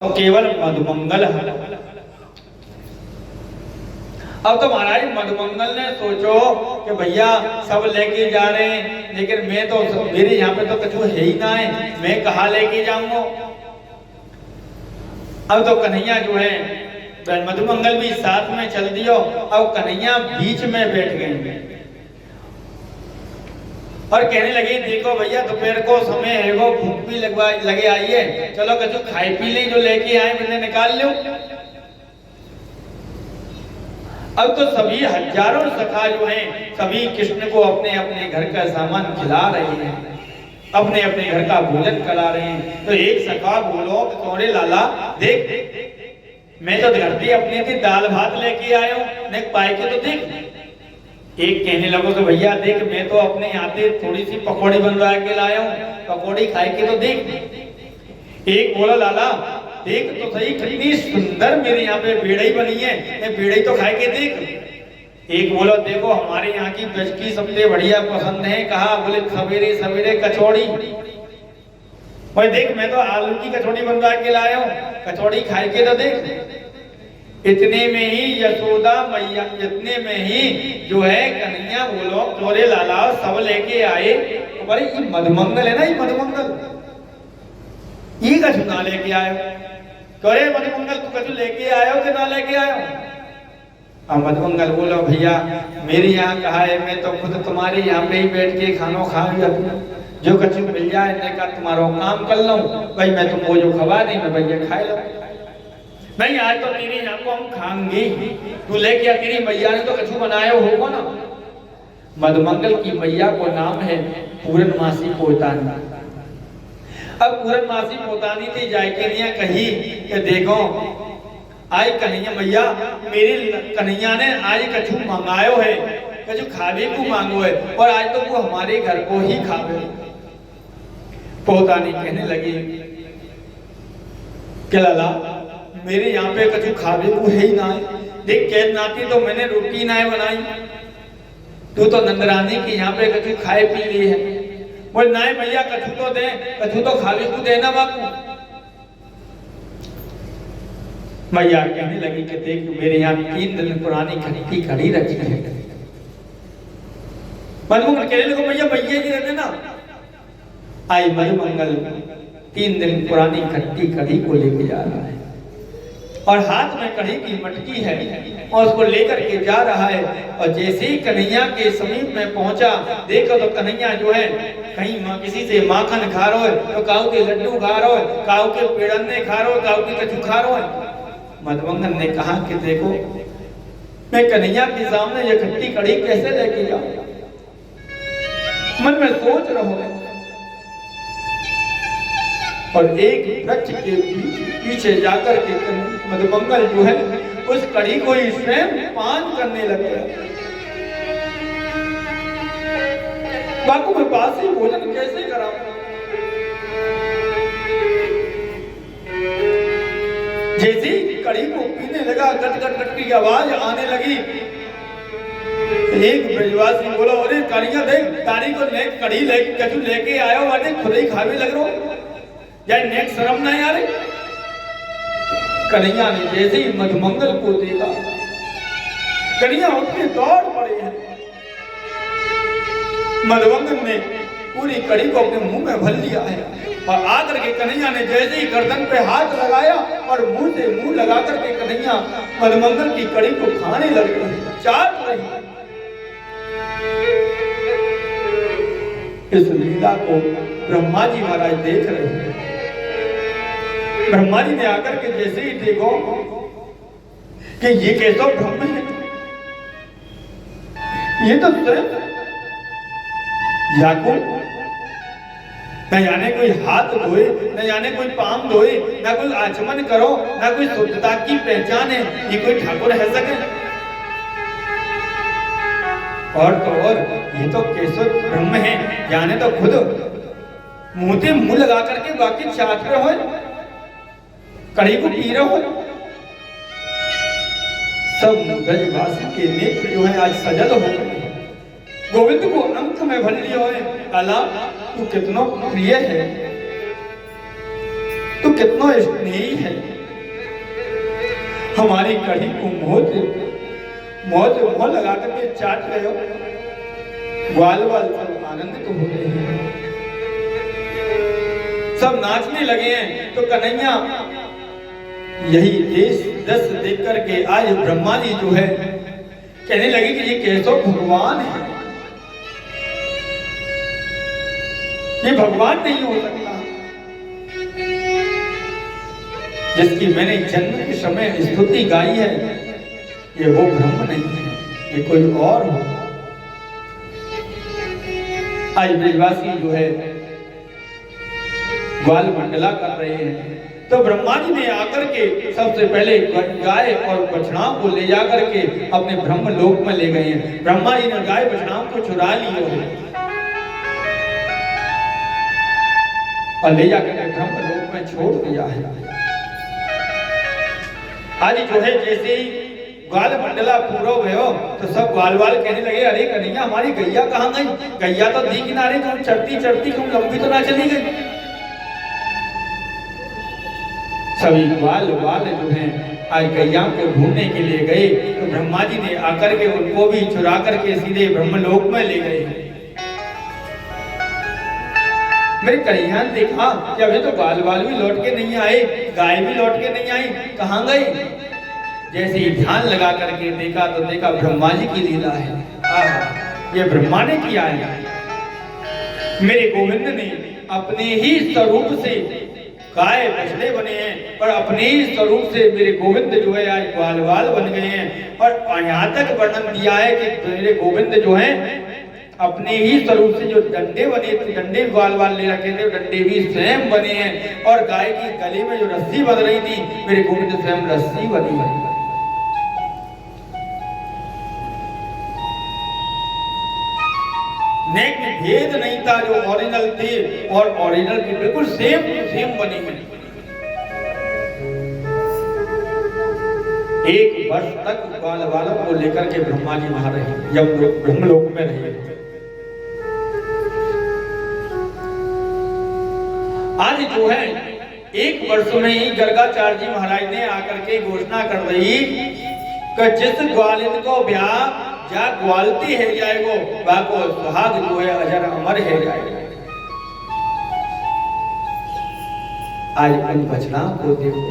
तो केवल मधुमंगल है। अब तो महाराज मधुमंगल ने सोचो कि भैया सब लेके जा रहे हैं, लेकिन मैं तो मेरे यहाँ पे तो कुछ है ही ना है, मैं कहाँ लेके जाऊंगा। अब तो कन्हैया जो है मधुमंगल भी साथ में चल दियो। अब कन्हैया बीच में बैठ गए और कहने लगे देखो भैया दोपहर को समय है, वो भूख भी लगे आई है, चलो कछु खाई पी ले, जो लेके आए मैंने निकाल लो। अब तो सभी हजारों सखा जो हैं सभी कृष्ण को अपने अपने घर का सामान खिला रहे हैं, अपने अपने घर का भोजन करा रहे हैं। तो एक सखा बोलो कि तोरे लाला देख, मैं तो घर पे अपने थी दाल भात लेके आया हूँ, ने पाए के तो देख। एक कहने लगो कि भैया देख, मैं तो अपने यहाँ पे थोड़ी सी पकौड़ी बनवा के लाया हूँ, पकौड़ी खाए के तो देख। एक बोला लाला देख तो सही कितनी सुंदर मेरे यहाँ पे बेड़ई बनी है, बेड़ई तो खाए के देख। एक बोला देखो हमारे यहाँ की ब्रज की सबसे बढ़िया पसंद है, कहा बोले सवेरे सवेरे कचौड़ी। भाई देख मैं तो आलू की कचौड़ी बनवा के लाया हूँ, कचौड़ी खाए के तो देख। इतने में ही यशोदा मैया, इतने में ही जो है कन्हैया बोलो तोरे लाला सब लेके आए। तो बोले ये मधुमंगल है ना, ये मधुमंगल ये कछु ना लेके आयो। तोरे मधुमंगल तू कछु लेके आयो कि ना लेके आयो। अब मधुमंगल बोलो भैया मेरे यहाँ कहा है, मैं तो खुद तुम्हारे यहाँ पे ही बैठ के खानो खा जो कछु मिल जाए ने का तुम्हारा काम कर लो भाई, मैं तुमको जो खवा नहीं मैं भैया खाए लो। नहीं आज तो तेरे यहाँ को हम खाएंगे, तू लेके आ, तेरी मैया ने तो कछु बनाया होगा ना। मधुमंगल की मैया को नाम है पूर्णमासी पोतानी। अब पूर्णमासी पोतानी थी जायके कही कि देखो आई कन्हैया मैया मेरी कन्हैया ने आज कछु मंगायो है, कछु खावे को मांगो है, और आज तो वो हमारे घर को ही खावे। पोतानी कहने लगी कि लाला मेरे यहाँ पे कछु खावे को है ही ना है, देख कैद नाती तो मैंने रोटी ना बनाई, तू तो नंदरानी की यहाँ पे कछु खाए पी ली है। बोल ना भैया कछु तो दे, कछु तो खावे को देना बापू। मैया कहने लगी कि देख मेरे यहाँ 3 दिन पुरानी खट्टी कढ़ी रखी है। मधुमंगल कहने लगे भैया भैया जी रहने ना। आई मधुमंगल 3 दिन पुरानी खट्टी कढ़ी को लेके जा रहा है और हाथ में कढ़ी की मटकी है और उसको लेकर के जा रहा है। और जैसे ही कन्हैया के समीप में पहुंचा, देखो तो कन्हैया जो है कहीं किसी से माखन खा रहा है, तो काऊ के लड्डू खा रहा है, काऊ के पेड़न्ने खा रहा है, काऊ के कछु खा रहा है। मधुमंगल ने कहा कि देखो मैं कन्हैया के सामने ये खट्टी कढ़ी कैसे लेके जाऊं, मन में सोच रहा हूं। और एक वृक्ष के पीछे जाकर के मधुमंगल जो है उस कढ़ी को ही स्वयं पान करने लग गया। बापू मैं बासी भोजन कैसे कराऊं। जैसे ही कढ़ी को पीने लगा गट गट गट की आवाज आने लगी। एक ब्रजवासी बोला अरे कढ़िया देख तारी को ले कढ़ी लेके आयो, अरे खुद ही खावे लग रहा यार, नेक शर्म नहीं आ रही। कन्हैया ने जैसे ही मधुमंगल को देखा, कन्हैया उठके दौड़ पड़े हैं। मधुमंगल ने पूरी कढ़ी को अपने मुंह में भर लिया है और आकर के कन्हैया ने जैसे ही गर्दन पे हाथ लगाया और मुंह से मुंह लगा करके कन्हैया मधुमंगल की कढ़ी को खाने लग गए, चाट रही। इस लीला को ब्रह्मा जी महाराज देख रहे हैं। ब्रह्मा जी ने आकर के जैसे ही देखो कि ये कैसा ब्रह्म है, ये तो याकूब न जाने कोई हाथ धोए, न जाने कोई पाम धोए, न कोई आचमन करो, न कोई शुद्धता की पहचान है, ये कोई ठाकुर है सके। और तो और ये तो कैसे ब्रह्म है, जाने तो खुद मुंह से मुंह लगा करके बाकी चाट रहे हो, कढ़ी को पी रहे हो। सब ब्रजवासी के नेत्र जो है आज सजल हो गए, गोविंद को अंक में भर लिया है। अला तू कितना प्रिय है, तू कितना स्नेही है, हमारी कड़ी को मोह लगा करके चाट रहे हो, ग्वाल वाल सब आनंदित हो रहे हैं, सब नाचने लगे हैं। तो कन्हैया यही देश दस देख करके आज ब्रह्मा जी जो है कहने लगे कि ये कैसो भगवान है, ये भगवान नहीं हो सकता, जिसकी मैंने जन्म के समय स्तुति गाई है, ये वो ब्रह्म नहीं है, ये कोई और हो। आज ब्रजवासी जो है ग्वाल मंडला कर रहे हैं, तो ब्रह्मा जी ने आकर के सबसे पहले गाय और बछड़ाओं को ले जाकर के अपने ब्रह्म लोक में ले गए हैं। ब्रह्मा जी ने गाय बछड़ाओं को चुरा लिए और ले जाकर के ब्रह्म लोक में छोड़ दिया है। आज जो है जैसे ही ग्वाल मंडला पूरा भयो तो सब ग्वाल वाल कहने लगे, अरे कन्हैया हमारी गैया कहाँ गई, गैया तो दी किनारे तुम चढ़ती चढ़ती तुम लंबी तो ना चली गई। सभी ग्वाल वाल जो हैं आज गैया को ढूंढने के लिए गए, तो ब्रह्मा जी ने आकर के उनको भी चुरा करके सीधे ब्रह्मलोक में ले गए। मेरे कन्हैया ने देखा कि अभी तो ग्वाल वाल भी लौट के नहीं आए, गाय भी लौट के नहीं आई, कहाँ गई। जैसे ही ध्यान लगा करके देखा तो देखा ब्रह्मा जी की लीला है, ये ब्रह्मा ने किया है। मेरे गोविंद ने अपने ही स्वरूप से गाय बछड़े बने हैं और अपने ही स्वरूप से मेरे गोविंद जो है आज ग्वाल वाल बन गए हैं। और यहाँ तक वर्णन दिया है कि मेरे गोविंद जो हैं अपने ही स्वरूप से जो डंडे बने थे, डंडे ग्वाल वाल ले रखे थे, डंडे भी स्वयं बने हैं। और गाय की गले में जो रस्सी बंध रही थी, मेरे गोविंद स्वयं रस्सी बनी है। नेक में भेद नहीं था, जो ओरिजिनल थे और ओरिजिनल की बिल्कुल सेम सेम बनी हुई। एक वर्ष तक ग्वाल वालों को लेकर के ब्रह्मा जी वहां रहे, जब ब्रह्मलोक में रहे। आज जो है एक वर्ष में ही गर्गाचार्य जी महाराज ने आकर के घोषणा कर दी कि जिस ग्वालिन को ब्याह जा ग्वालती है जाएगो, बाको सुहाग जो है अजर अमर है जाएगा। आज उन बछड़ाओं को देखो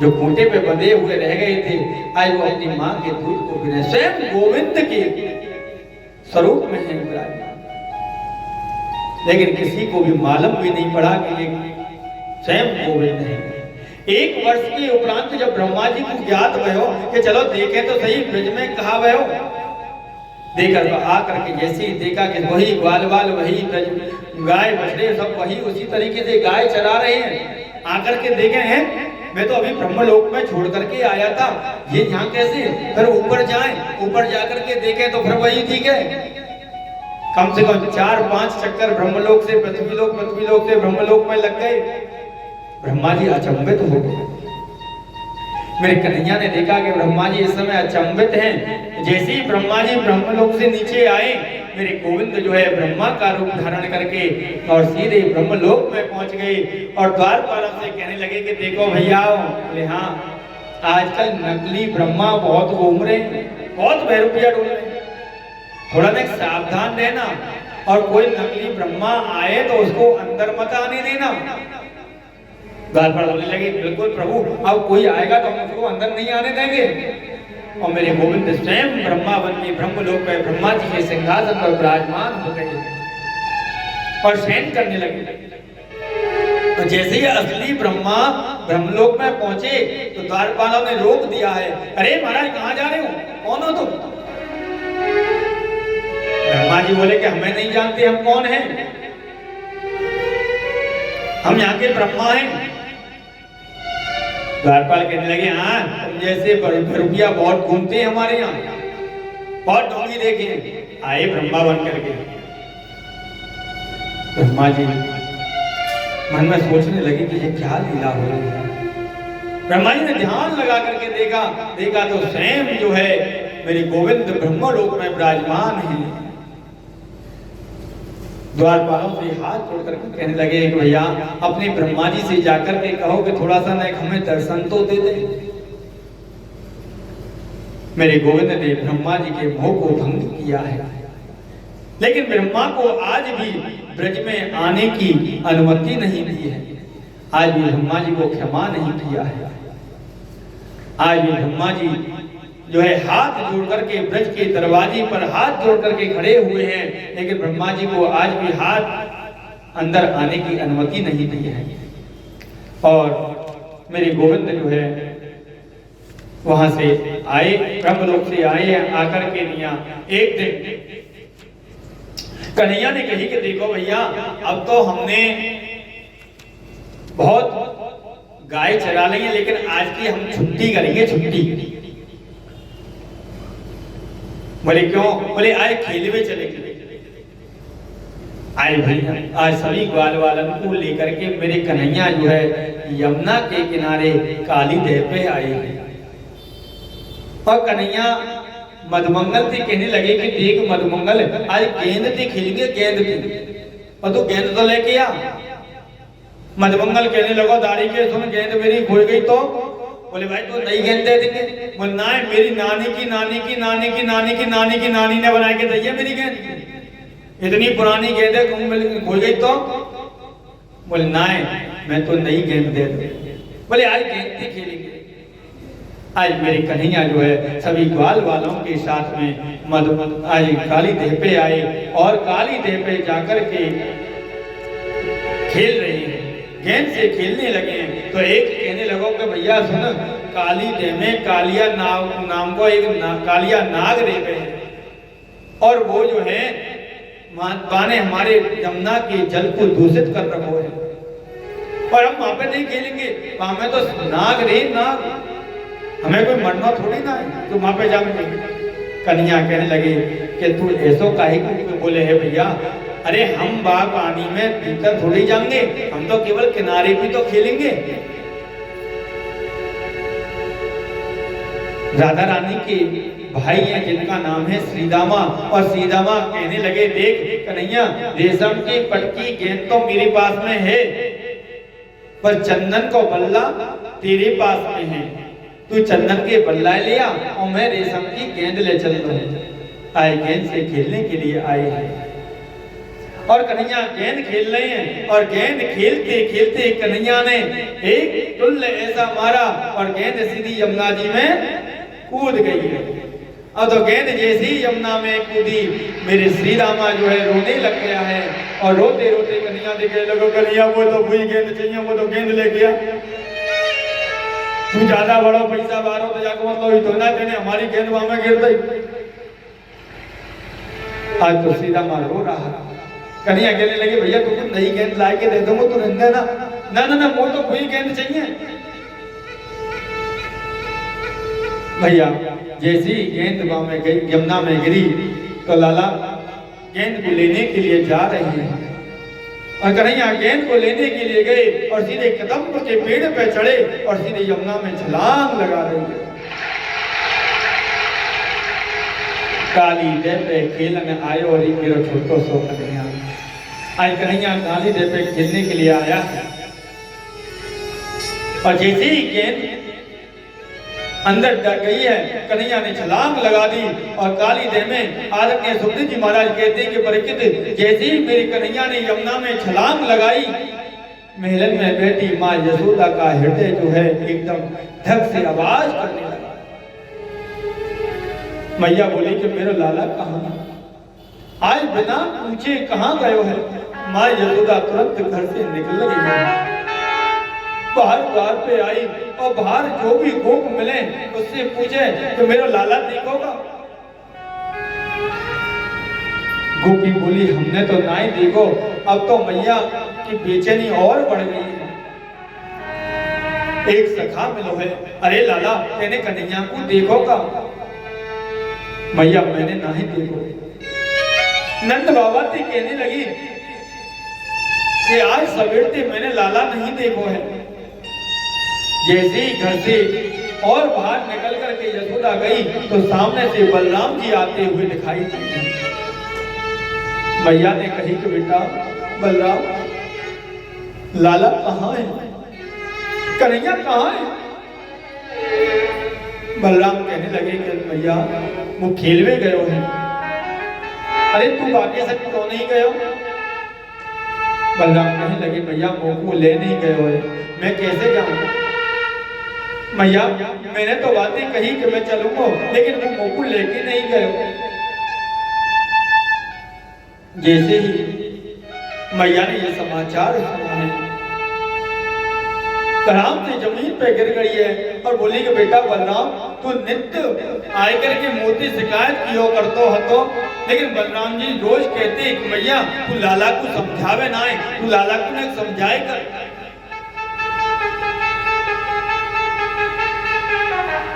जो खूंटे पे बंधे हुए रह गए थे, आज वो अपनी मां के दूध को पीने स्वयं गोविंद के स्वरूप में है विराजमान। लेकिन किसी को भी मालूम भी नहीं पड़ा कि ये स्वयं गोविंद है। एक वर्ष के उपरांत जब ब्रह्मा जी को ज्ञात भयो कि चलो देखे तो सही ब्रज में कहा भयो, देखकर तो आकर के जैसे ही देखा कि वही ग्वाल वाल वही गाय बछड़े सब वही उसी तरीके से गाय चरा रहे हैं, आकर के देखे हैं मैं तो अभी ब्रह्मलोक में छोड़ करके आया था, ये यहाँ कैसे। फिर ऊपर जाए, ऊपर जाकर के देखे तो फिर वही ठीक है। कम से कम 4-5 चक्कर ब्रह्मलोक से पृथ्वीलोक, पृथ्वीलोक से ब्रह्मलोक में लग गए। ब्रह्मा जी अचंभित हो गए। मेरे कन्हैया ने देखा कि ब्रह्मा जी इस समय अचंभित हैं। जैसे ही ब्रह्मा जी ब्रह्मलोक से नीचे आए, मेरे गोविंद जो है ब्रह्मा का रूप धारण करके और सीधे ब्रह्मलोक में पहुंच गए और द्वारपालों से कहने लगे कि देखो भैया, बोले हाँ, आजकल नकली ब्रह्मा बहुत घूम रहे हैं, बहुत बहरूपिया डोल रहे हैं, थोड़ा ना सावधान रहना, और कोई नकली ब्रह्मा आए तो उसको अंदर मत आने देना। द्वारपाल बोलने लगे बिल्कुल प्रभु, अब कोई आएगा तो हम उसको अंदर नहीं आने देंगे। और मेरे गोविंद स्वयं ब्रह्मा बन के ब्रह्मलोक में ब्रह्मा जी के सिंहासन पर विराजमान हो गए और शयन करने लगे। तो जैसे ही असली ब्रह्मा ब्रह्मलोक में पहुंचे तो द्वारपालों ने रोक दिया है, अरे महाराज कहाँ जा रहे हो, कौन हो तुम। ब्रह्मा जी बोले कि हमें नहीं जानते हम कौन हैं, हम यहाँ के ब्रह्मा हैं। द्वारपाल कहने लगे हाँ, तुम जैसे रुपया बहुत घूमते हैं हमारे यहाँ, बहुत डोंगी देखे, आए ब्रह्मा बन करके। ब्रह्मा जी मन में सोचने लगे कि ये क्या लीला हो रही है। ब्रह्मा जी ने ध्यान लगा करके देखा तो स्वयं जो है मेरे गोविंद ब्रह्मलोक में विराजमान है। द्वारपालों से हाथ जोड़कर कहने लगे कि भैया अपने ब्रह्मा जी से जाकर के कहो कि थोड़ा सा न हमें दर्शन तो दे दे। मेरे गोविंद ने ब्रह्मा जी के मोह को भंग किया है, लेकिन ब्रह्मा को आज भी ब्रज में आने की अनुमति नहीं दी है। आज भी ब्रह्मा जी को क्षमा नहीं किया है। आज भी ब्रह्मा जी जो है हाथ जोड़ करके ब्रज के दरवाजे पर हाथ जोड़ करके खड़े हुए हैं, लेकिन ब्रह्मा जी को आज भी हाथ अंदर आने की अनुमति नहीं दी है। और मेरे गोविंद जो है वहां से आए, ब्रह्मलोक से आए, आकर के एक दिन कन्हैया ने कही कि देखो भैया अब तो हमने बहुत गाय चरा ली है, लेकिन आज की हम छुट्टी करेंगे, छुट्टी। बोले क्यों? बोले आए खेल में चलेंगे। आए भैया आज सभी ग्वाल वालन को लेकर के मेरे कन्हैया जो है यमुना के किनारे काली देव पे आए हैं। और कन्हैया मधुमंगल से कहने लगे कि देख मधुमंगल आज गेंद से खेलेंगे, गेंद की, और तू गेंद तो लेके आ। मधुमंगल कहने लगा दाढ़ी के सुन गेंद मेरी खो गई तो? बोले भाई तो नई गेंद दे देंगे। बोले ना मेरी नानी की नानी की नानी की नानी की नानी की नानी ने बना के दी है मेरी गेंद, इतनी पुरानी गेंद है, खो गई तो? बोले ना मैं तो नई गेंद दे दूं। बोले आज गेंद से खेलेंगे। आज मेरे कन्हैया जो है सभी ग्वाल वालों के साथ में आज काली देव पे आए और काली देव पे जाकर के खेल रहे हैं, गेंद से खेलने लगे हैं। तो एक कहने लगो कि भैया सुन, काली देव में कालिया नाम को एक कालिया नाग रह गए और वो जो है माता ने हमारे यमुना के जल को दूषित कर रखा है, और हम वहां पे नहीं खेलेंगे, वहां में तो नाग रे नाग, हमें कोई मरना थोड़ी ना है, तो वहां पे जाएंगे। कन्हैया कहने लगे कि तू ऐसो काहे को? बोले है भैया अरे हम बाग पानी में भीतर थोड़ी जाएंगे, हम तो केवल किनारे भी तो खेलेंगे। राधा रानी के भाई हैं जिनका नाम है श्रीदामा, और श्रीदामा कहने लगे देख कन्हैया रेशम की पटकी गेंद तो मेरे पास में है, पर चंदन को बल्ला तेरे पास में है, तू चंदन के बल्ला ले आ और मैं रेशम की गेंद ले चलता हूँ। आए गेंद से खेलने के लिए आए हैं और कन्हैया गेंद खेल रहे हैं, और गेंद खेलते खेलते कन्हैया ने एक टुल्ल ऐसा मारा और गेंद सीधी यमुना जी में कूद गई है। अब तो गेंद जैसी यमुना में कूदी मेरे श्री रामा जो है रोने लग गया है, और रोते रोते कन्हैया देखे लगो कन्हैया वो तो वही गेंद चाहिए, वो तो गेंद ले गया, तू ज्यादा बड़ा पैसा बारो तो जाकर मतलब तो ना देने हमारी गेंद वहां में गिर गई। आज तो श्री रामा रो रहा, कन्हैया कहने लगे भैया तुम नई गेंद ला के दे दूंगा तो रहने ना, ना ना ना वो तो वही गेंद चाहिए। भैया जैसी गेंद वहां में गई यमुना में गिरी तो लाला गेंद को लेने के लिए जा रहे हैं, और कन्हैया गेंद को लेने के लिए गए और सीधे कदम के पेड़ पे चढ़े और सीधे यमुना में छलांग लगा रहे हैं। काली देव पे खेलने आए और ये मेरा छोटो सो कन्हैया आज कन्हैया काली देव पे खेलने के लिए आया, और जैसे ही गेंद अंदर डर गई है कन्हैया ने छलांग लगा दी, और काली देव में आदरणीय सुखदेव जी महाराज कहते हैं कि परीक्षित जैसे ही मेरी कन्हैया ने यमुना में छलांग लगाई, महलन में बैठी माँ यशोदा का हृदय जो है एकदम धक से आवाज करने लगा। मैया बोली कि मेरा लाला कहाँ, आज बिना पूछे कहाँ गए है? माँ यशोदा तुरंत घर से निकल गई, बाहर द्वार पे आई और बाहर जो भी गोप मिले उससे पूछे कि मेरा लाला देखोगा। गोपी बोली हमने तो ना ही देखो, अब तो मैया की बेचैनी और बढ़ गई है। एक सखा मिलो है, अरे लाला तेने कन्हैया को देखोगा? मैया मैंने ना ही देखो। नंद बाबा थी कहने लगी कि आज सवेरे मैंने लाला नहीं देखो है। जैसे ही घर से और बाहर निकल करके यशोदा गई तो सामने से बलराम जी आते हुए दिखाई दिए। मैया ने कही कि बेटा बलराम, लाला कहाँ है, कन्हैया कहाँ है? बलराम कहने लगे कि मैया वो खेलवे गयो है। अरे तू बाकी सब क्यों नहीं गयो? बलराम कहने लगे मैया मोकू ले नहीं गयो है, मैं कैसे जाऊं? मैया मैंने तो बातें कही कि मैं चलूंगा, लेकिन वो मोकू लेके नहीं गयो। जैसे ही मैया ने ये समाचार सुना है, धड़ाम से जमीन पे गिर गई है और बोली कि बेटा बलराम, तू नित्य आकर के मोती शिकायत कियो करतो हतो, लेकिन बलराम जी रोज कहते कि मैया तू लाला को समझावे ना है, तू लाला को न समझाए कर।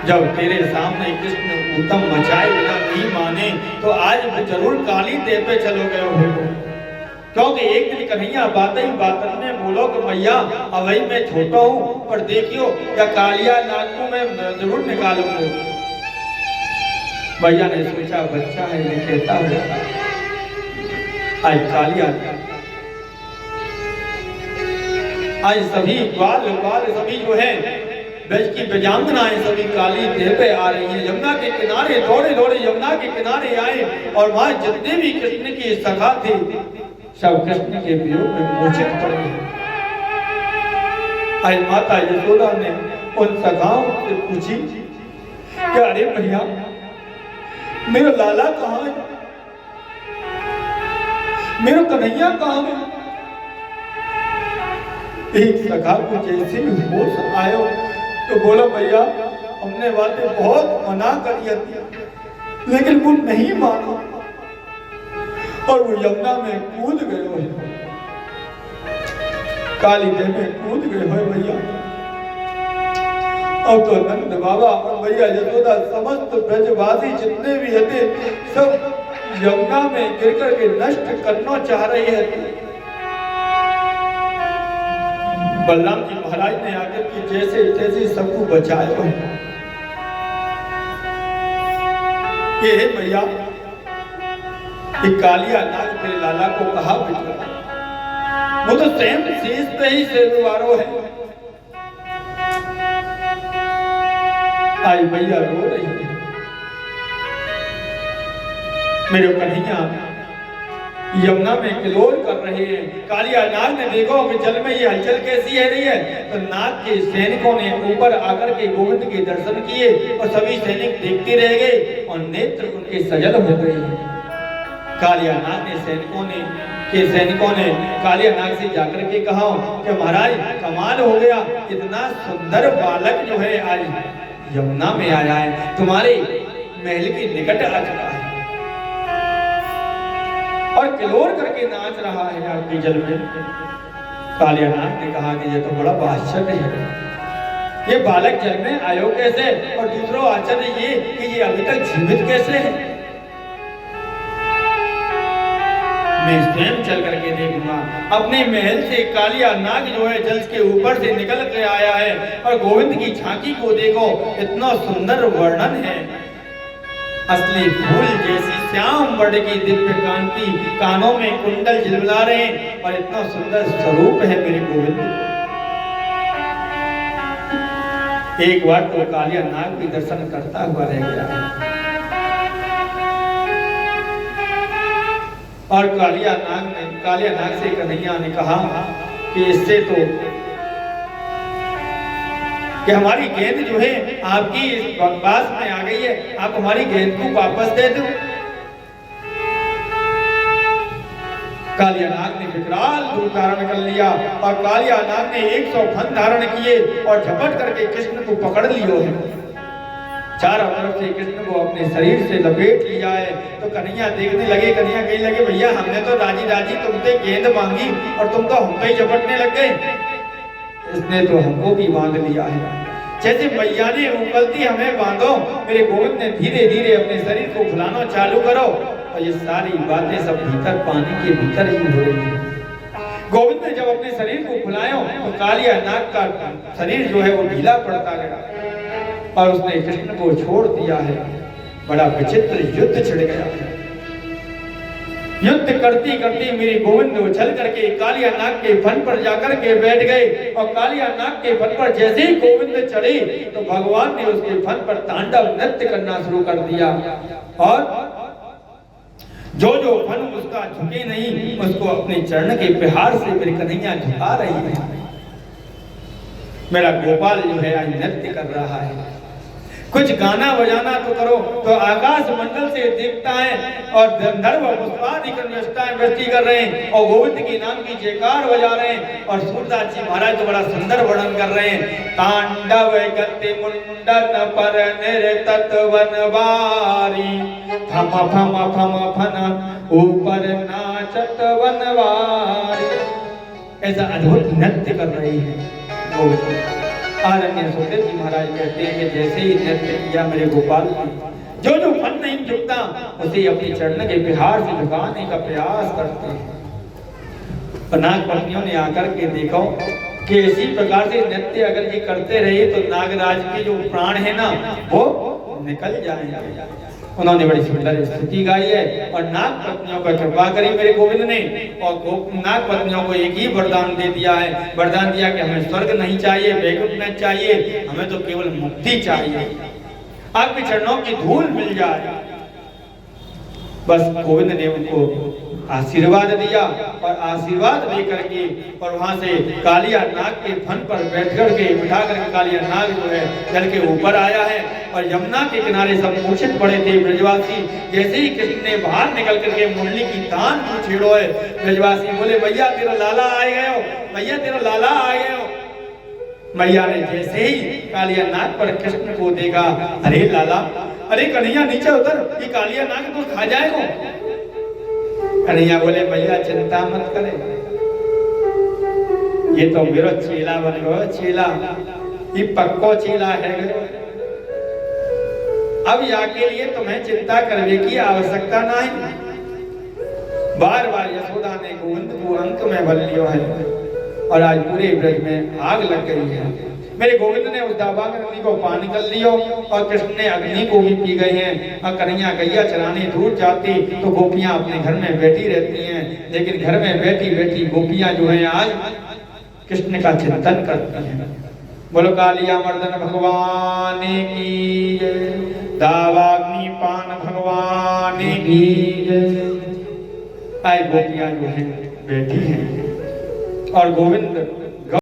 जब तेरे सामने कृष्ण उत्तम मचाए बिना नहीं माने तो आज जरूर काली देव पे चलो गए हो। क्योंकि एक दिन कन्हैया बातन में बोलो कि मैया अवई मैं छोटा हूँ, पर देखियो या कालिया नाग को मैं जरूर निकालूंगा। मैया ने सोचा बच्चा है ये कहता है, आज कालिया आज सभी ग्वाल सभी जो है ब्रज की बेजांगनाएं सभी काली देह पे आ रही है। यमुना के किनारे दौड़े यमुना के किनारे आए और वहां जितने भी कृष्ण की सखा थे सब कृष्ण के वियोग में मूर्छित पड़े। आज माता यशोदा ने उन सखाओं से पूछी कि अरे भैया मेरा लाला कहाँ है, मेरा कन्हैया कहाँ है? एक सखा को जैसे ही होश आयो तो बोला भैया हमने बातें बहुत मना करी थी, लेकिन वो नहीं माना और वो यमुना में कूद गए हो, काली देह में कूद गए हो भैया। अब तो नंद बाबा और भैया यशोदा समस्त ब्रजवासी जितने भी थे सब यमुना में गिर कर के नष्ट करना चाह रहे हैं। बलराम जी महाराज ने आकर के जैसे तैसे सबको बचाया। ये भैया कालिया नाग मेरे लाला को कहा बेटा, वो तो स्वयं शीश पे ही शेरवारो है। आई भैया रो रही है, मेरे कन्हैया यमुना में किलोल कर रहे हैं। कालिया नाग ने देखो कि जल में ये हलचल कैसी है रही है, तो नाग के सैनिकों ने ऊपर आकर के गोविंद के दर्शन किए और सभी सैनिक देखते रह गए और नेत्र उनके सजल हो गए। कालिया नाग ने सैनिकों ने कालिया नाग से जाकर के कहा कि महाराज कमाल हो गया, इतना सुंदर बालक जो है आज यमुना में आया है, तुम्हारे महल के निकट आ चुका है और किलोर करके नाच रहा है आपके जल में। कालिया नाग ने कहा कि ये तो बड़ा आश्चर्य है, ये बालक जल में आयो कैसे, और दूसरा आश्चर्य ये कि ये अभी तक जीवित कैसे है। मैं स्वयं चल करके देखूंगा। अपने महल से कालिया नाग जो है जल के ऊपर से निकल के आया है और गोविंद की झांकी को देखो, इतना सुंदर वर्णन है। असली फूल जैसी श्याम वर्ण की दिव्य कांति, कानों में कुंडल झिलमिला रहे हैं और इतना सुंदर स्वरूप है मेरे गोविंद। एक बार तो कालिया नाग भी दर्शन करता हुआ रह गया और कालिया नाग से कन्हैया ने कहा कि इससे तो कि हमारी गेंद जो है आपकी इस बकवास में आ गई है, आप हमारी गेंद को वापस दे दो। कालिया नाग ने विकराल रूप धारण कर लिया और कालिया नाग ने 100 फन धारण किए और झपट करके कृष्ण को पकड़ लियो है। चारों तरफ से कृष्ण को अपने शरीर से लपेट लिया है। तो कन्हैया देखने लगे, कन्हैया कहने लगे भैया हमने तो राजी राजी तुमसे गेंद मांगी और तुम तो हम पे ही झपटने लग गए, इसने तो हमको भी बांध लिया है। जैसे मैया ने उंगलती हमें बांधो, मेरे गोविंद ने धीरे धीरे अपने शरीर को फुलाना चालू करो और ये सारी बातें सब भीतर पानी के भीतर ही हो रही है। गोविंद ने जब अपने शरीर को फुलाया तो कालिया नाग का शरीर जो है वो ढीला पड़ता गया और उसने कृष्ण को छोड़ दिया है। बड़ा विचित्र युद्ध छिड़ गया। युद्ध करती करती मेरी गोविंद उछल करके कालिया नाग के फन पर जाकर के बैठ गए और कालिया नाग के फन पर जैसे ही गोविंद चढ़े तो भगवान ने उसके फन पर तांडव नृत्य करना शुरू कर दिया और जो जो फन उसका झुके नहीं उसको अपने चरण के प्रहार से मेरी कन्हैया झुका रही है। मेरा गोपाल जो है आज नृत्य कर रहा है। कुछ गाना बजाना तो करो तो आकाश मंडल से देखता है और गंधर्व पुष्पादि वृष्टि कर रहे हैं और गोविंद के नाम की जयकार बजा रहे हैं और सूरदास जी महाराज तो बड़ा सुंदर वर्णन कर रहे हैं। तांडव गति मुंडन पर नृतत वनवारी फम फम फम फन ऊपर नाचत वनवारी। ऐसा अद्भुत नृत्य कर रही है गोविंद। आरण्य सुखदेव जी महाराज कहते हैं कि जैसे ही नृत्य किया मेरे गोपाल जो जो फन नहीं झुकता उसे अपनी चरण के प्रहार से झुकाने का प्रयास करते हैं। नाग पत्नियों ने आकर के देखो कि इसी प्रकार से नृत्य अगर ये करते रहे तो नागराज के जो प्राण है ना वो निकल जाएंगे। उन्होंने बड़ी सुंदर स्तुति गाई है और नाग पत्नियों का कृपा करी मेरे गोविंद ने और नाग पत्नियों को एक ही वरदान दे दिया है। वरदान दिया कि हमें स्वर्ग नहीं चाहिए, वैकुंठ नहीं चाहिए, हमें तो केवल मुक्ति चाहिए, आपके चरणों की धूल मिल जाए। बस गोविंद ने उनको आशीर्वाद दिया और आशीर्वाद लेकर के और वहां से कालिया नाग के फन पर बैठ कर के बिठा करके कालिया नाग जो है जल के ऊपर आया है और यमुना के किनारे सब मूर्छित पड़े थे ब्रजवासी। जैसे ही कृष्ण ने बाहर निकल करके मुरली की तान को छेड़ो है ब्रजवासी बोले भैया तेरा लाला आ गए हो, भैया तेरा लाला आ गए हो। मैया ने जैसे ही कालिया नाग पर कृष्ण को देखा, अरे लाला, अरे कन्हैया नीचे उतर, ये कालिया नाग तो खा जाएगा। कन्हैया बोले भैया चिंता मत करे, ये तो मेरा चेला बन गयो, चेला ये पक्को चेला है। अब या के लिए तुम्हें चिंता करने की आवश्यकता नहीं। बार बार यशोदा ने गोविंद को अंक में भर लिया है और आज पूरे ब्रज में आग लग गई है। मेरे गोविंद ने उस दावाग्नि को पानी कर लिया और कृष्ण ने अग्नि को भी पी गए हैं। और कन्हैया गैया चराने दूर जाती तो गोपियां अपने घर में बैठी रहती हैं, लेकिन घर में बैठी बैठी गोपियां जो हैं आज कृष्ण का चिंतन करती हैं। बोलो कालिया मर्दन भगवान की जय, दावाग्नि पान भगवान की जय। आज गोपियां जो हैं बैठी हैं और गोविंद